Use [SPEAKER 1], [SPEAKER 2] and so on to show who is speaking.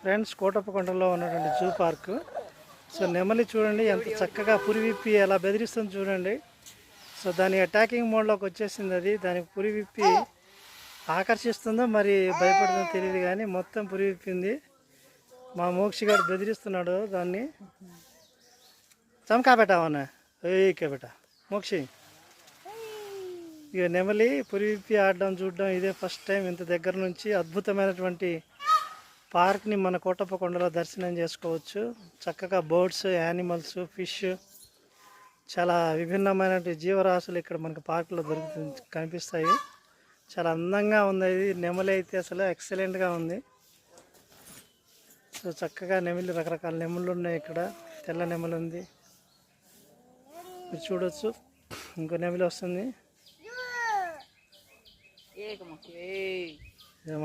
[SPEAKER 1] Friends, కోటప్పకొండలో ఉన్నటువంటి zoo park. So నెమలి చూడండి ఎంత చక్కగా పురి విప్పి ఎలా బెదిరిస్తుంది చూడండి. సో దాని అటాకింగ్ మోడ్లోకి వచ్చేసింది. అది దాని పురి విప్పి ఆకర్షిస్తుందో మరి భయపడుతుందో తెలియదు, కానీ మొత్తం పురి విప్పింది. మా మోక్షిగాడు బెదిరిస్తున్నాడు దాన్ని. చమకా పెట్టావన్నా ఏకే బెట మోక్షి. ఇక నెమలి పురి విప్పి ఆడడం చూడడం ఇదే ఫస్ట్ టైం. ఇంత దగ్గర నుంచి అద్భుతమైనటువంటి పార్క్ని మన కోటప్పకొండలో దర్శనం చేసుకోవచ్చు. చక్కగా బర్డ్స్, యానిమల్స్, ఫిష్, చాలా విభిన్నమైన జీవరాశులు ఇక్కడ మనకు పార్కులో కనిపిస్తాయి. చాలా అందంగా ఉంది. ఇది నెమలి అయితే అసలు ఎక్సలెంట్గా ఉంది. సో చక్కగా నెమలి, రకరకాల నెమళ్ళు ఉన్నాయి ఇక్కడ. తెల్ల నెమలి ఉంది, మీరు చూడవచ్చు. ఇంకో నెమలి వస్తుంది.